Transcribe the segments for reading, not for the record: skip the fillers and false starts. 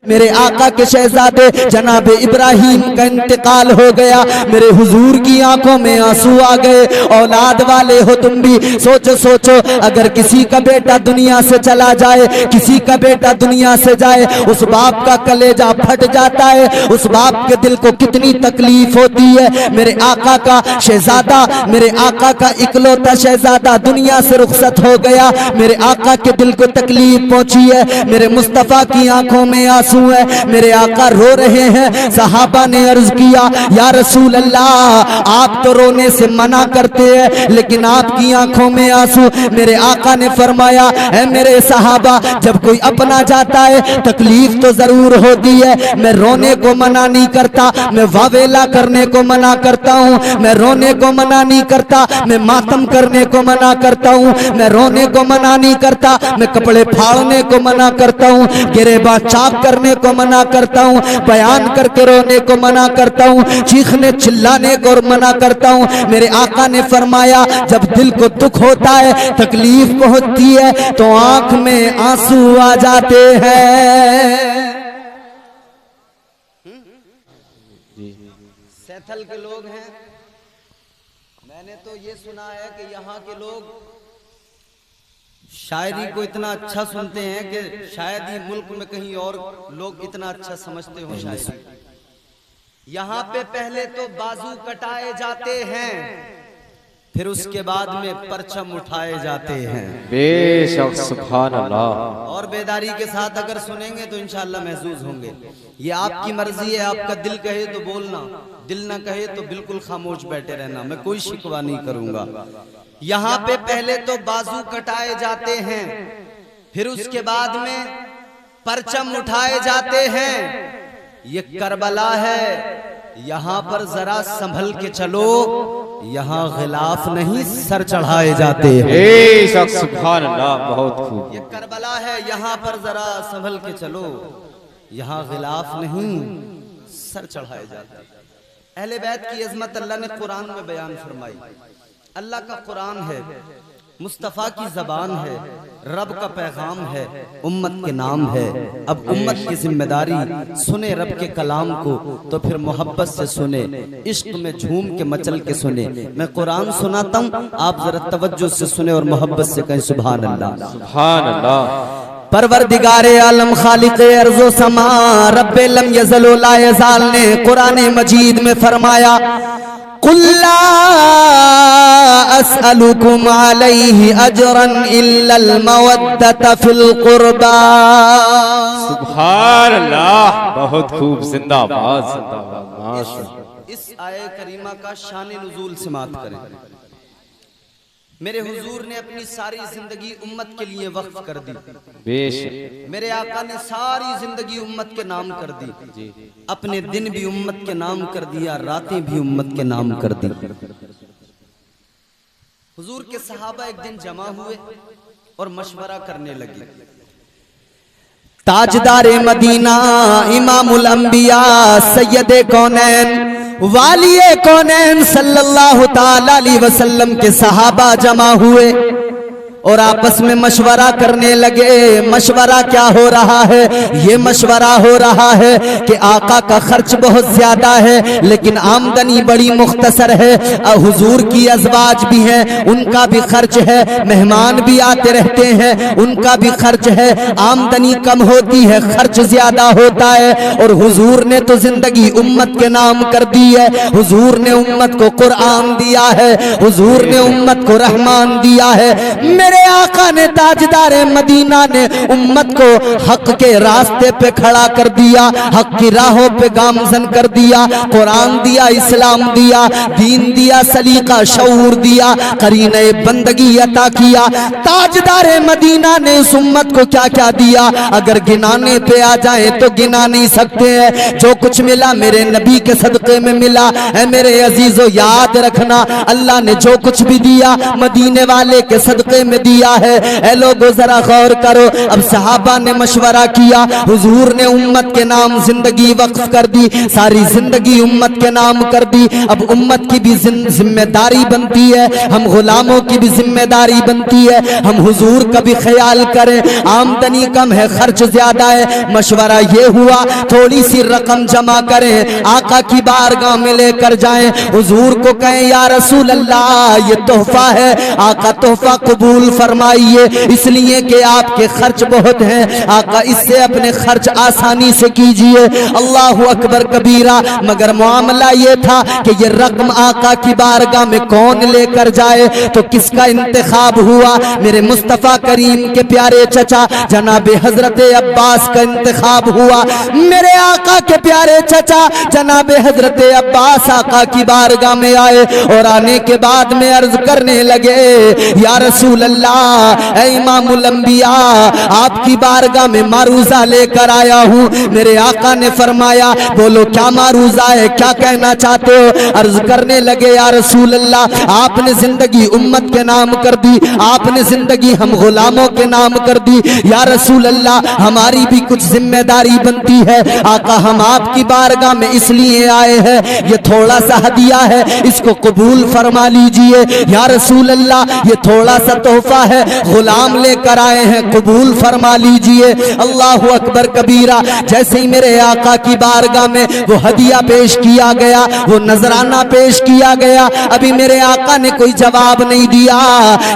मेरे आका के शहजादे जनाब इब्राहिम का इंतकाल हो गया। मेरे हुजूर की आंखों में आंसू आ गए। औलाद वाले हो तुम भी, सोचो सोचो, अगर किसी का बेटा दुनिया से चला जाए, किसी का बेटा दुनिया से जाए, उस बाप का कलेजा फट जाता है, उस बाप के दिल को कितनी तकलीफ होती है। मेरे आका का शहजादा, मेरे आका का इकलौता शहजादा दुनिया से रुखसत हो गया। मेरे आका के दिल को तकलीफ पहुंची है। मेरे मुस्तफा की आंखों में आंसू है। मेरे आका रो रहे हैं। सहाबा ने अर्ज किया, या रसूल अल्लाह, आप तो रोने से मना करते हैं, लेकिन आपकी आंखों में आंसू। मेरे आका ने फरमाया, है मेरे सहाबा, जब कोई अपना जाता है तकलीफ तो जरूर होती है। मैं रोने को मना नहीं करता, मैं वावेला करने को मना करता हूँ। मैं रोने को मना नहीं करता, मैं मातम करने को मना करता हूँ। मैं रोने को मना नहीं करता, मैं कपड़े फाड़ने को मना करता हूँ, गिरेबा चाक करने को मना करता हूँ, बयान करके रोने को मना करता हूँ, चीखने चिल्लाने को मना करता हूँ। मेरे आका ने फरमाया, जब दिल को दुख होता है, तकलीफ पहुंचती है, तो आंख में आंसू आ जाते हैं। सैथल के लोग हैं, मैंने तो ये सुना है कि यहाँ के लोग शायरी को इतना अच्छा सुनते हैं कि शायद ही मुल्क में कहीं और लोग इतना अच्छा समझते हो शायरी। यहाँ पे पहले तो बाजू कटाए जाते हैं, फिर उसके बाद में परचम उठाए जाते हैं। बेशक, सुभान अल्लाह। और बेदारी के साथ अगर सुनेंगे तो इंशाअल्लाह महसूस होंगे। ये आपकी मर्जी है, आपका दिल कहे तो बोलना, दिल ना कहे तो बिल्कुल खामोश बैठे रहना, मैं कोई शिकवा नहीं करूंगा। यहाँ पे पहले तो बाजू कटाए जाते हैं, फिर उसके बाद में परचम उठाए जाते हैं। ये करबला है, यहाँ पर जरा संभल के चलो, यहाँ गिलाफ नहीं सर चढ़ाए जाते हैं। सुभान अल्लाह, बहुत खूब। ये करबला है, यहाँ पर जरा संभल के चलो, यहाँ गिलाफ नहीं सर चढ़ाए जाते हैं। अहले बैत की अजमत अल्लाह ने कुरान में बयान फरमाई। अल्लाह का कुरान है, मुस्तफ़ा की जबान है, रब का पैगाम है, उम्मत के नाम है। अब उम्मत की जिम्मेदारी, सुने रब के कलाम को तो फिर मोहब्बत से सुने, इश्क में झूम के मचल के सुने। मैं कुरान सुनाता हूँ, आप जरा तवज्जो से सुने और मोहब्बत से कहें सुभान अल्लाह, सुभान अल्लाह। परवरदिगारे आलम खालिक़े अर्ज़ो समा रब्बे लम यज़ल व ला यज़ाल ने कुरान मजीद में फरमाया, कुल्ला अस्अलुकुम अलैहि अजरन इल्लल मवद्दत फिल कुर्बा। सुभान अल्लाह, बहुत खूब, जिंदाबाद जिंदाबाद, माशाअल्लाह। इस आये करीमा का शान नुज़ूल समात करें। मेरे हुजूर ने अपनी सारी जिंदगी उम्मत के लिए वक्फ कर दी। बेशक, मेरे आका ने सारी जिंदगी उम्मत के नाम कर दी। अपने दिन भी उम्मत के नाम कर दिया, रातें भी उम्मत के नाम कर दी। हुजूर के सहाबा एक दिन जमा हुए और मशवरा करने लगे। ताजदारे मदीना, इमामुल अंबिया, सैयदे कौनैन, वालिए कौनैन सल्लल्लाहु ताला अलैहि वसल्लम के सहाबा जमा हुए और आपस में मशवरा करने लगे। मशवरा क्या हो रहा है? ये मशवरा हो रहा है कि आका का खर्च बहुत ज्यादा है, लेकिन आमदनी बड़ी मुख्तसर है। हुजूर की अज़वाज भी हैं, उनका भी खर्च है, मेहमान भी आते रहते हैं, उनका भी खर्च है। आमदनी कम होती है, खर्च ज्यादा होता है। और हुजूर ने तो जिंदगी उम्मत के नाम कर दी है। हुजूर ने उम्मत को कुरान दिया है, हुजूर ने उम्मत को रहमान दिया है। मेरे आका ने, ताजदारे मदीना ने उम्मत को हक के रास्ते पे खड़ा कर दिया, हक की राहों पे गामजन कर दिया। कुरान दिया, इस्लाम दिया, दीन दिया, सलीका शऊर दिया, करीने बंदगी अता किया। ताजदारे मदीना ने उस उम्मत को क्या क्या दिया, अगर गिनाने पे आ जाए तो गिना नहीं सकते हैं। जो कुछ मिला मेरे नबी के सदक़े में मिला है। मेरे अजीजों, याद रखना, अल्लाह ने जो कुछ भी दिया मदीने वाले के सदक़े में दिया है। ए लोगो जरा गौर करो, अब सहाबा ने मशवरा किया, हुजूर ने उम्मत के नाम जिंदगी वक्फ कर दी, सारी जिंदगी उम्मत के नाम कर दी। अब उम्मत की भी जिम्मेदारी बनती है, हम गुलामों की भी जिम्मेदारी बनती है, हम हुजूर का भी ख्याल करें। आमदनी कम है, खर्च ज्यादा है, मशवरा ये हुआ थोड़ी सी रकम जमा करें, आका की बारगाह में लेकर जाएं, हुजूर को कहें या रसूल अल्लाह ये तोहफा है, आका तोहफा कबूल फरमाइए, इसलिए कि आपके खर्च बहुत हैं, आका इससे अपने खर्च आसानी से कीजिए। अल्लाह अकबर कबीरा। मगर मामला ये था कि ये रकम आका की बारगाह में कौन लेकर जाए, तो किसका इंतखाब हुआ? मेरे मुस्तफा करीम के प्यारे चचा जनाब हजरत अब्बास का इंतखाब हुआ। मेरे आका के प्यारे चचा जनाब हजरत अब्बास आका की बारगाह में आए और आने के बाद में अर्ज करने लगे, या रसूल अल्लाह, ऐ इमामुल अंबिया, आपकी बारगाह में मारूजा लेकर आया हूँ। मेरे आका ने फरमाया, बोलो क्या मारूजा है, क्या कहना चाहते हो? अर्ज करने लगे, या रसूल अल्लाह, आपने जिंदगी उम्मत के नाम कर दी, आपने जिंदगी हम गुलामों के नाम कर दी, या रसूल अल्लाह हमारी भी कुछ जिम्मेदारी बनती है। आका हम आपकी बारगाह में इसलिए आए हैं, ये थोड़ा सा हदिया है, इसको कबूल फरमा लीजिए। या रसूल अल्लाह ये थोड़ा सा तोहफा है, गुलाम लेकर आए हैं, कबूल फरमा लीजिए। अल्लाह अकबर कबीरा। जैसे ही मेरे आका की बारगाह में वो हदिया पेश किया गया, वो नजराना पेश किया गया, अभी मेरे आका ने कोई जवाब नहीं दिया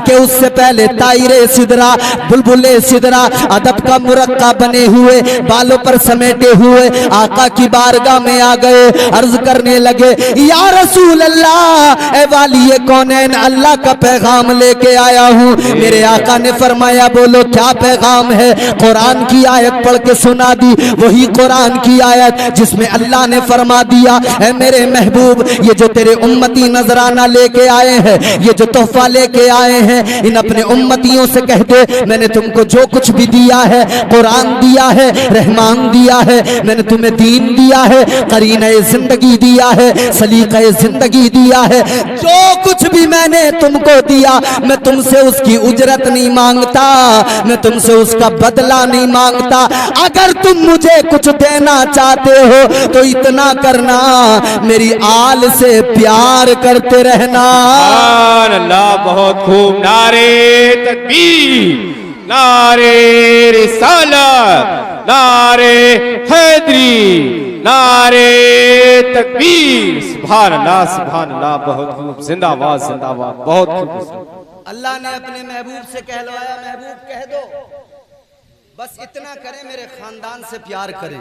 कि उससे पहले तायरे सिदरा, बुलबुले सिदरा, अदब का मुरक्का बने हुए, बालों पर समेटे हुए आका की बारगाह में आ गए, अर्ज करने लगे, या रसूल अल्लाह, ए वाली कौनैन, अल्लाह का पैगाम लेके आया हूँ। मेरे आका ने फरमाया, बोलो क्या पैगाम है? कुरान की आयत पढ़ के सुना दी, वही कुरान की आयत जिसमें अल्लाह ने फरमा दिया, ए मेरे महबूब, ये जो तेरे उम्मती नजराना लेके आए हैं, ये जो तोहफा लेके आए हैं, इन अपने उम्मतियों से कह दे, मैंने तुमको जो कुछ भी दिया है, कुरान दिया है, रहमान दिया है, मैंने तुम्हें दीन दिया है, करीने जिंदगी दिया है, सलीका जिंदगी दिया है, जो कुछ भी मैंने तुमको दिया, मैं तुमसे उसकी उजरत नहीं मांगता, मैं तुमसे उसका बदला नहीं मांगता। अगर तुम मुझे कुछ देना चाहते हो तो इतना करना, मेरी आल से प्यार करते रहना। अल्लाह, बहुत खूब। नारे तकबीर, नारे रिसालत, नारे हैदरी, नारे तकबीर। सुभान अल्लाह, सुभान अल्लाह, बहुत खूब। जिंदाबाद, जिंदाबाद, बहुत खूब। अल्लाह ने अपने महबूब से कहलवाया, महबूब कह दो, बस इतना करें, मेरे खानदान से प्यार करें,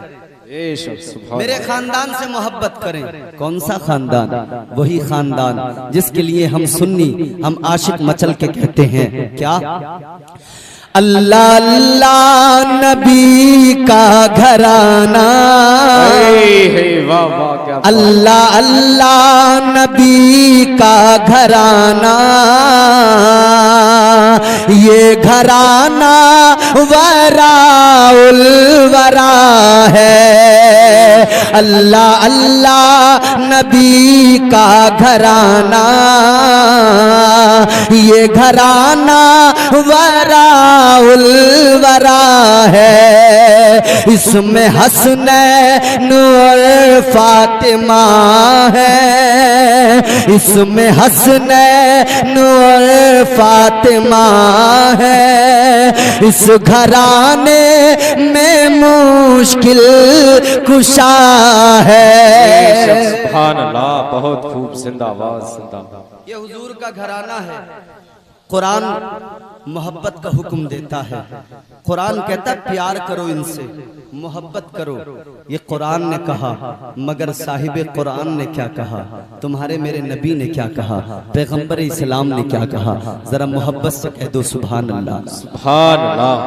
मेरे खानदान से मोहब्बत करें। कौन सा खानदान? वही खानदान जिसके लिए हम सुन्नी, हम आशिक मचल के कहते हैं, क्या? अल्लाह अल्लाह नबी का घराना, अल्लाह अल्लाह नबी का घराना, ये घराना वराउल वरा है। अल्लाह अल्लाह नबी का घराना, ये घराना वराउल वरा है। इसमें हसनैन और फातिमा है, इसमें हसनैन और फातिमा है। इस घराने में मुश्किल कुशा है। सुभान अल्लाह, बहुत खूब। जिंदाबाद, जिंदाबाद। ये हुजूर का घराना है। कुरान मोहब्बत का हुक्म देता है, कुरान कहता है प्यार करो इनसे, मोहब्बत करो। ये कुरान ने कहा, मगर साहिब कुरान ने क्या कहा? तुम्हारे मेरे नबी ने क्या कहा? पैगंबर इस्लाम ने क्या कहा? जरा मोहब्बत से कह दो सुभान अल्लाह, सुभान अल्लाह।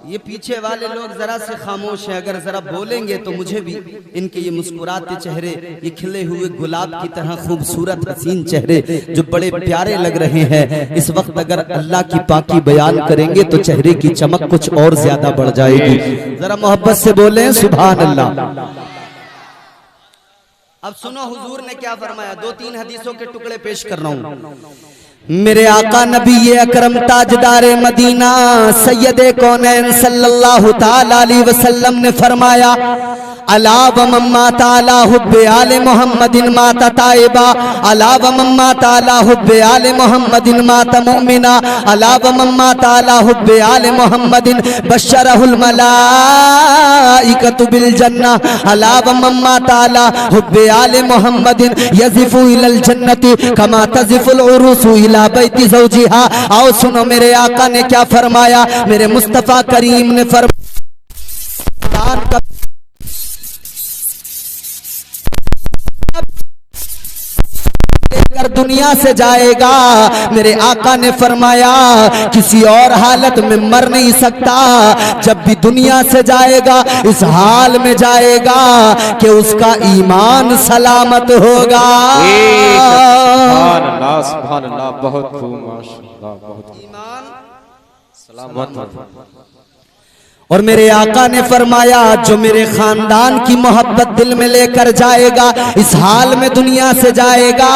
ये पीछे वाले लोग जरा से खामोश हैं, अगर जरा बोलेंगे तो मुझे भी इनके ये मुस्कुराते चेहरे, ये खिले हुए गुलाब की तरह खूबसूरत हसीन चेहरे जो बड़े प्यारे लग रहे हैं, इस वक्त अगर अल्लाह की पाकी बयान करेंगे तो चेहरे की चमक कुछ और ज्यादा बढ़ जाएगी। जरा मोहब्बत से बोलें सुभान अल्लाह। अब सुनो हुजूर ने क्या फरमाया, 2-3 हदीसों के टुकड़े पेश कर रहा हूं। मेरे आका नबी अकरम ताजदार मदीना सैयदे कौनैन सल्लल्लाहु ताला अलैहि वसल्लम ने फरमाया, अला व मम्मा ताला हुब्बे आले मोहम्मदिन माता ताइबा, अला व मम्मा ताला हुब्बे आले मोहम्मदिन माता मुमिना, अला व मम्मा ताला हुब्बे आले मोहम्मदिन बशरहुल मलाइकतु बिल जन्नह, अला व मम्मा ताला हुब्बे आले मोहम्मदिन यज़िफु इलल जन्नति कमा तज़िफुल उरूसु इला बैति ज़ौजिहा। आओ सुनो मेरे आका ने क्या फरमाया, मेरे मुस्तफ़ा करीम ने फरमाया दुनिया से जाएगा, मेरे आका ने फरमाया किसी और हालत में मर नहीं सकता, जब भी दुनिया से जाएगा इस हाल में जाएगा कि उसका ईमान सलामत होगा। सुभान अल्लाह, सुभान अल्लाह, बहुत खूब, माशाअल्लाह, बहुत ईमान सलामत। और मेरे आका ने फरमाया जो मेरे खानदान की मोहब्बत दिल में लेकर जाएगा, इस हाल में दुनिया से जाएगा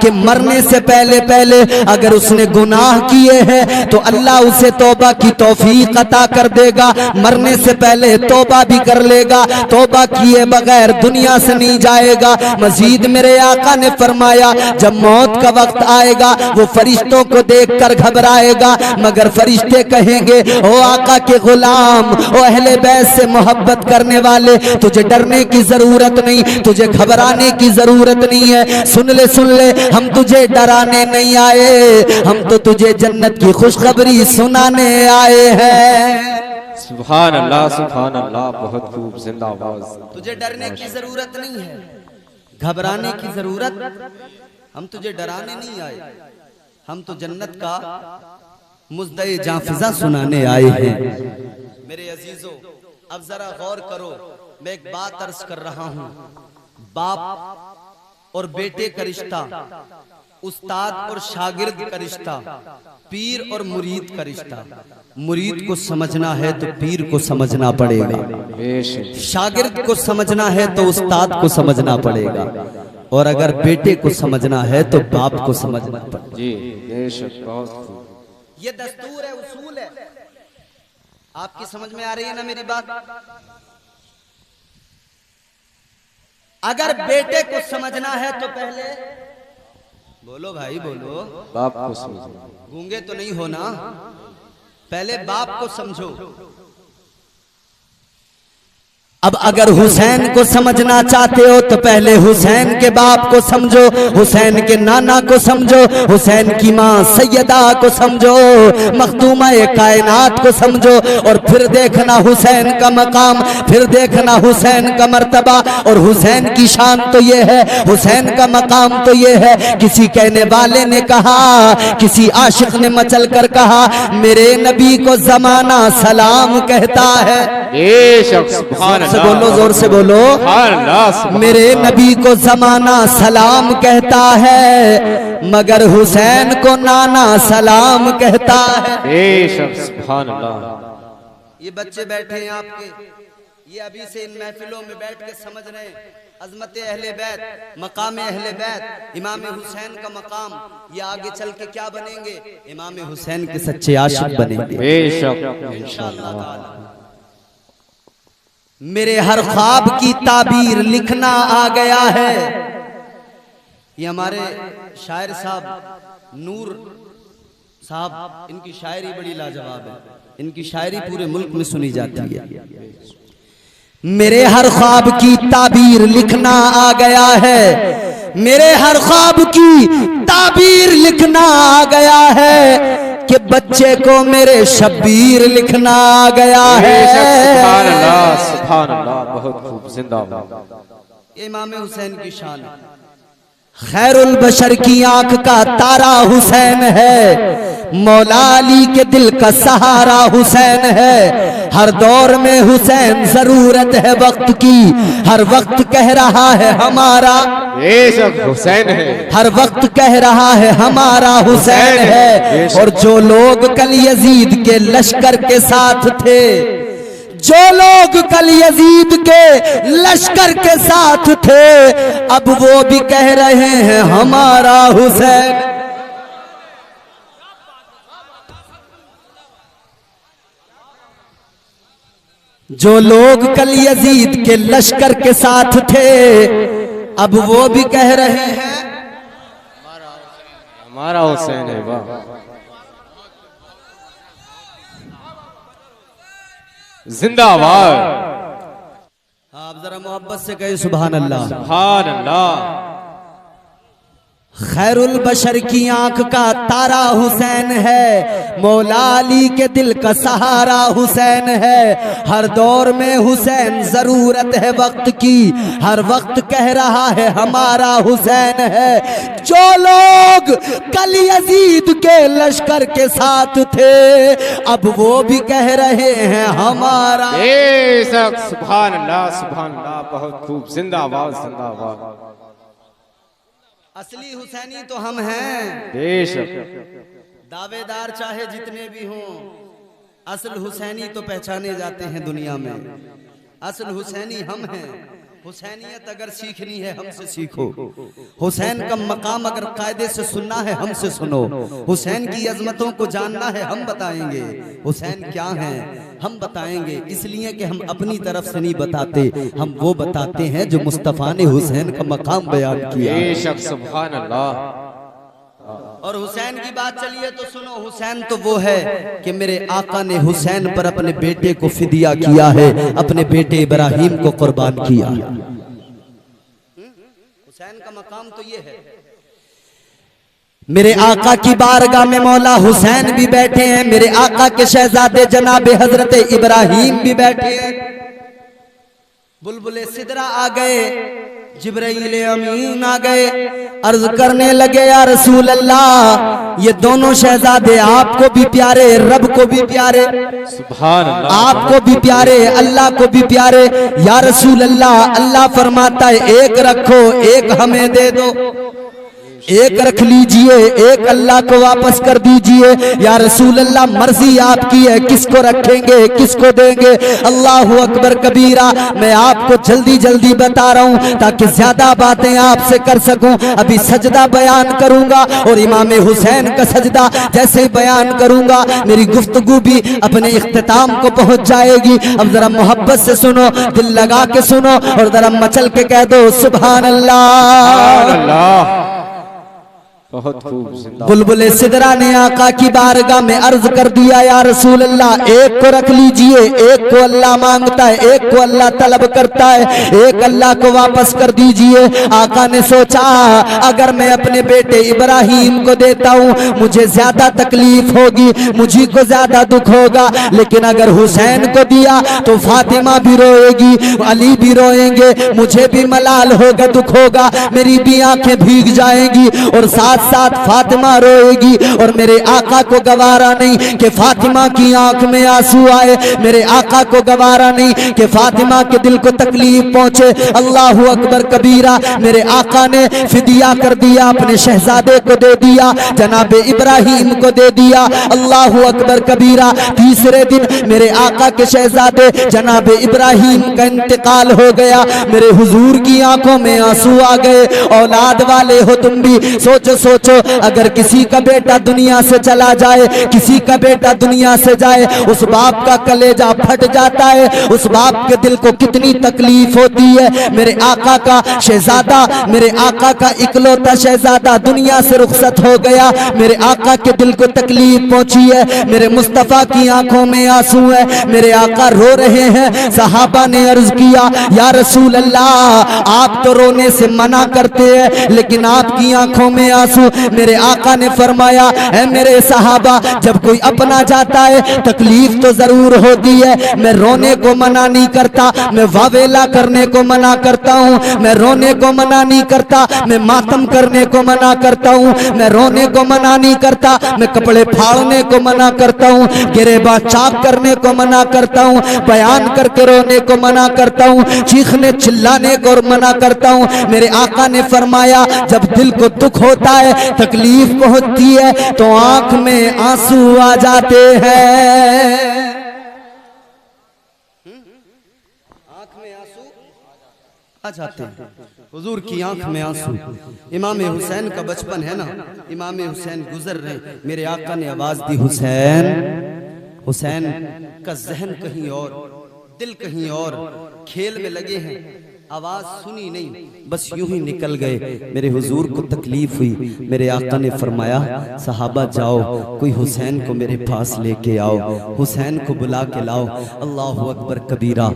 कि मरने से पहले पहले अगर उसने गुनाह किए हैं तो अल्लाह उसे तौबा की तौफीक अता कर देगा, मरने से पहले तौबा भी कर लेगा, तौबा किए बगैर दुनिया से नहीं जाएगा। मजीद मेरे आका ने फरमाया जब मौत का वक्त आएगा वो फरिश्तों को देखकर घबराएगा, मगर फरिश्ते कहेंगे ओ आका के गुलाम, ओ अहले बैत से मोहब्बत करने वाले, तुझे डरने की जरूरत नहीं, तुझे घबराने की जरूरत नहीं है। सुन ले हम तुझे डराने नहीं आए, हम तो तुझे जन्नत की खुशखबरी सुनाने आए हैं। सुभान अल्लाह, सुभान अल्लाह, बहुत खूब, जिंदाबाद। तुझे डरने की जरूरत नहीं है, घबराने की जरूरत, हम तुझे डराने नहीं आए, हम तो जन्नत का मुज़्दए जाफ़िज़ा सुनाने आए हैं। मेरे अजीजों अब जरा गौर करो, मैं एक बात अर्ज कर रहा हूं, बाप और बेटे का रिश्ता, उस्ताद और शागिर्द का रिश्ता, पीर और मुरीद का रिश्ता। मुरीद को समझना है तो पीर को समझना पड़ेगा, शागिर्द को समझना है तो उस्ताद को समझना पड़ेगा, और अगर बेटे को समझना है तो बाप को समझना पड़ेगा। जी बेशक, बहुत खूब। ये दस्तूर है, उसूल है। आपकी समझ में आ रही है ना मेरी बात? अगर बेटे को समझना है तो पहले बोलो भाई बोलो, बाप को समझो, गूंगे तो नहीं होना, पहले बाप को समझो। अब अगर हुसैन को समझना चाहते हो तो पहले हुसैन के बाप को समझो, हुसैन के नाना को समझो, हुसैन की माँ सैयदा को समझो, मखदूमा कायनात को समझो, और फिर देखना हुसैन का मकाम, फिर देखना हुसैन का मर्तबा। और हुसैन की शान तो ये है, हुसैन का मकाम तो ये है, किसी कहने वाले ने कहा, किसी आशिक ने मचल कर कहा, मेरे नबी को जमाना सलाम कहता है। से बोलो, जोर से बोलो, मेरे नबी को जमाना सलाम कहता है, मगर हुसैन को नाना सलाम कहता है। ये बच्चे बैठे हैं आपके, ये अभी से इन महफिलों में बैठ के समझ रहे हैं अजमत अहले बैत, मकाम अहले बैत, इमाम हुसैन का मकाम। ये आगे चल के क्या बनेंगे? इमाम हुसैन के सच्चे आशिक बनेंगे इंशाअल्लाह ताला। मेरे हर ख्वाब की ताबीर लिखना आ गया है। ये हमारे शायर साहब नूर साहब, इनकी शायरी बड़ी लाजवाब है, इनकी शायरी पूरे मुल्क में सुनी जाती है। मेरे हर ख्वाब की ताबीर लिखना आ गया है, मेरे हर ख्वाब की ताबीर लिखना आ गया है, कि बच्चे को मेरे शब्बीर लिखना आ गया है। सुभान अल्लाह, सुभान अल्लाह, बहुत खूब, जिंदाबाद। इमाम हुसैन की शान, खैरुल बशर की आंख का तारा हुसैन है, मौला अली के दिल का सहारा हुसैन है। हर दौर में हुसैन जरूरत है वक्त की, हर वक्त कह रहा है हमारा हुसैन है, हर वक्त कह रहा है हमारा हुसैन है। और जो लोग कल यजीद के लश्कर के साथ थे, जो लोग कल यजीद के लश्कर के साथ थे, अब वो भी कह रहे हैं हमारा हुसैन। जो लोग कल यजीद के लश्कर के साथ थे अब वो भी कह रहे हैं हमारा हुसैन है। वाह, जिंदाबाद। आप जरा मोहब्बत से कहे सुभान अल्लाह। सुभान अल्लाह। खैरुल बशर की आंख का तारा हुसैन है, मौला अली के दिल का सहारा हुसैन है। हर दौर में हुसैन जरूरत है वक्त की, हर वक्त कह रहा है हमारा हुसैन है। जो लोग कल यजीद के लश्कर के साथ थे अब वो भी कह रहे हैं हमारा। बेशक, सुभान अल्लाह, सुभान अल्लाह, बहुत खूब, जिंदाबाद, जिंदाबाद। असली हुसैनी तो हम हैं, बेशक। दावेदार चाहे जितने भी हों, असल हुसैनी तो पहचाने जाते हैं दुनिया में। असल हुसैनी हम हैं। हुसैनियत अगर सीखनी है हमसे सीखो, हुसैन का मकाम अगर कायदे से सुनना है हमसे सुनो, हुसैन की अजमतों को जानना है हम बताएंगे, हुसैन क्या है हम बताएंगे। इसलिए कि हम अपनी तरफ से नहीं बताते, हम वो बताते हैं जो मुस्तफा ने हुसैन का मकाम बयान किया। बेशक, सुभान अल्लाह। और हुसैन की बात चलिए तो सुनो, हुसैन तो वो है कि मेरे आका ने हुसैन पर अपने बेटे को फिदिया किया है, अपने बेटे इब्राहिम को कुर्बान किया। हुसैन का मकाम तो ये है। मेरे आका की बारगाह में मौला हुसैन भी बैठे हैं, मेरे आका के शहजादे जनाबे हजरत इब्राहिम भी बैठे हैं। बुलबुले सिदरा आ गए, जिब्राइल अमीन आ गए, अर्ज करने लगे या रसूल अल्लाह, ये दोनों शहजादे आपको भी प्यारे, रब को भी प्यारे, सुभान अल्लाह, आपको भी प्यारे, अल्लाह को भी प्यारे। या रसूल अल्लाह, अल्लाह फरमाता है एक रखो एक हमें दे दो, एक रख लीजिए एक अल्लाह को वापस कर दीजिए। या रसूल अल्लाह, मर्जी आपकी है, किसको रखेंगे किसको देंगे। अल्लाह अकबर कबीरा। मैं आपको जल्दी जल्दी बता रहा हूँ ताकि ज्यादा बातें आपसे कर सकूं। अभी सजदा बयान करूंगा और इमाम हुसैन का सजदा जैसे बयान करूंगा मेरी गुफ्तगू भी अपने इख्तिताम को पहुंच जाएगी। अब जरा मोहब्बत से सुनो, दिल लगा के सुनो और जरा मचल के कह दो सुभान अल्लाह। बहुत खूब, जिंदाबाद। बुलबुले सिदरा ने आका की बारगाह में अर्ज कर दिया या रसूल अल्लाह, एक को रख लीजिए, एक को अल्लाह मांगता है, एक को अल्लाह तलब करता है, एक अल्लाह को वापस कर दीजिए। आका ने सोचा अगर मैं अपने बेटे इब्राहिम को देता हूँ मुझे ज्यादा तकलीफ होगी, मुझे को ज्यादा दुख होगा, लेकिन अगर हुसैन को दिया तो फातिमा भी रोएगी, अली भी रोएंगे, मुझे भी मलाल होगा, दुख होगा, मेरी भी आंखें भीग जाएंगी और साथ साथ फातिमा रोएगी। और मेरे आका को गवारा नहीं कि फातिमा की आंख में आंसू आए, मेरे आका को गवारा नहीं कि फातिमा के दिल को तकलीफ पहुंचे। अल्लाह अकबर कबीरा। मेरे आका ने फिदिया कर दिया, अपने शहजादे को दे दिया, जनाबे इब्राहिम को दे दिया। अल्लाह अकबर कबीरा। तीसरे दिन मेरे आका के शहजादे जनाबे इब्राहिम का इंतकाल हो गया। मेरे हुजूर की आंखों में आंसू आ गए। औलाद वाले हो तुम भी, सोचो सोचो, अगर किसी का बेटा दुनिया से चला जाए, किसी का बेटा दुनिया से जाए, उस बाप का कलेजा फट जाता है, उस बाप के दिल को कितनी तकलीफ होती है। मेरे आका का शहजादा, मेरे आका का इकलौता शहजादा दुनिया से रुखसत हो गया, मेरे आका के दिल को तकलीफ पहुंची है, मेरे मुस्तफा की आंखों में आंसू है, मेरे आका रो रहे हैं। सहाबा ने अर्ज किया या रसूल अल्लाह, आप तो रोने से मना करते हैं लेकिन आपकी आंखों में आंसू। मेरे आका ने फरमाया है मेरे सहाबा, जब कोई अपना जाता है तकलीफ तो जरूर होती है, मैं रोने को मना नहीं करता, मैं वावेला करने को मना करता हूँ, मैं रोने को मना नहीं करता, मैं मातम करने को मना करता हूँ, मैं रोने को मना नहीं करता, मैं कपड़े फाड़ने को मना करता हूँ, गिरेबा चाक करने को मना करता हूँ, बयान करके रोने को मना करता हूँ, चीखने चिल्लाने को मना करता हूँ। मेरे आका ने फरमाया जब दिल को दुख होता है, तकलीफ पहुंचती है तो आंख में आंसू आ जाते हैं। आंख में आंसू आ जाते हैं। हुजूर की आंख में आंसू। इमाम हुसैन का बचपन है ना, इमाम हुसैन गुजर रहे, मेरे आका ने आवाज दी हुसैन। हुसैन का जहन कहीं और, दिल कहीं और, खेल में लगे हैं, आवाज सुनी नहीं, बस यूं ही निकल गए। मेरे हुजूर को तकलीफ हुई, मेरे आका ने फरमाया सहाबा जाओ कोई हुसैन को मेरे पास लेके आओ, हुसैन को बुला के लाओ। अल्लाहु अकबर कबीरा।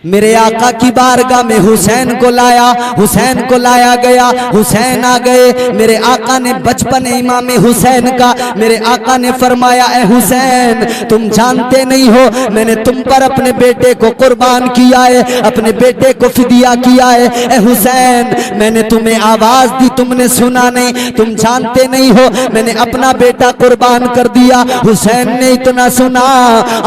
मेरे आका की बारगाह में हुसैन को लाया, हुसैन को लाया गया, हुसैन आ गए। मेरे आका ने बचपन इमाम हुसैन का, मेरे आका ने फरमाया ए हुसैन तुम जानते नहीं हो मैंने तुम पर अपने बेटे को कुर्बान किया है, अपने बेटे को फिदिया किया है। ए हुसैन मैंने तुम्हें आवाज दी, तुमने सुना नहीं, तुम जानते नहीं हो मैंने अपना बेटा कुर्बान कर दिया। हुसैन ने इतना सुना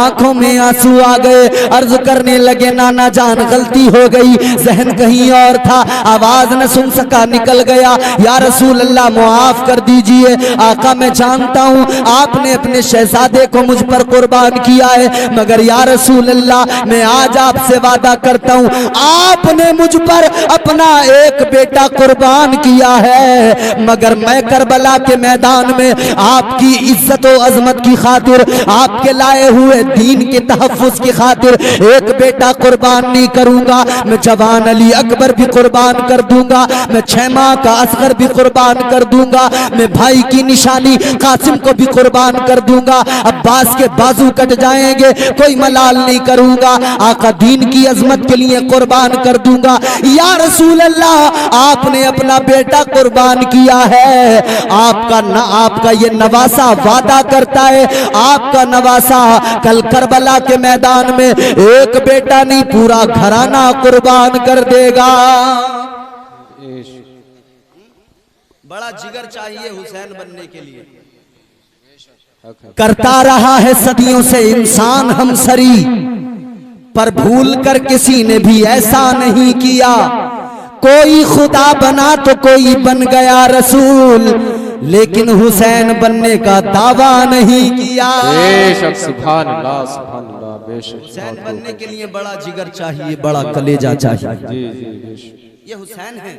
आंखों में आंसू आ गए, अर्ज करने लगे नाना जान गलती हो गई, जहन कहीं और था, आवाज न सुन सका, निकल गया। या रसूल अल्लाह मुआफ कर दीजिए। आका मैं जानता हूँ आपने अपने शहजादे को मुझ पर कुर्बान किया है, मगर या रसूल अल्लाह मैं आज आपसे वादा करता हूँ आपने मुझ पर अपना एक बेटा कुर्बान किया है, मगर मैं करबला के मैदान में आपकी इज्जत और अजमत की खातिर, आपके लाए हुए दीन के तहफ्फुज की खातिर एक बेटा कुर्बान नहीं करूंगा। मैं जवान अली अकबर भी कुर्बान कर दूंगा, मैं 6 माह का असगर भी कुर्बान कर दूंगा, मैं भाई की निशानी कासिम को भी कुर्बान कर दूंगा। अब्बास के बाजू कट जाएंगे कोई मलाल नहीं करूंगा, आका दीन की अजमत के लिए कुर्बान कर दूंगा। या रसूल अल्लाह आपने अपना बेटा कुर्बान किया है, आपका ये नवासा वादा करता है, आपका नवासा कल करबला के मैदान में एक बेटा नहीं पूरा घराना कुर्बान कर देगा। बड़ा जिगर चाहिए हुसैन बनने के लिए। करता रहा है सदियों से इंसान हमसरी, पर भूल कर किसी ने भी ऐसा नहीं किया। कोई खुदा बना तो कोई बन गया रसूल, लेकिन हुसैन बनने का दावा नहीं किया। बेशक सुभान अल्लाह सुभान अल्लाह। बेशक हुसैन बनने के लिए बड़ा जिगर चाहिए, बड़ा कलेजा चाहिए। जी जी बेशक। ये हुसैन है।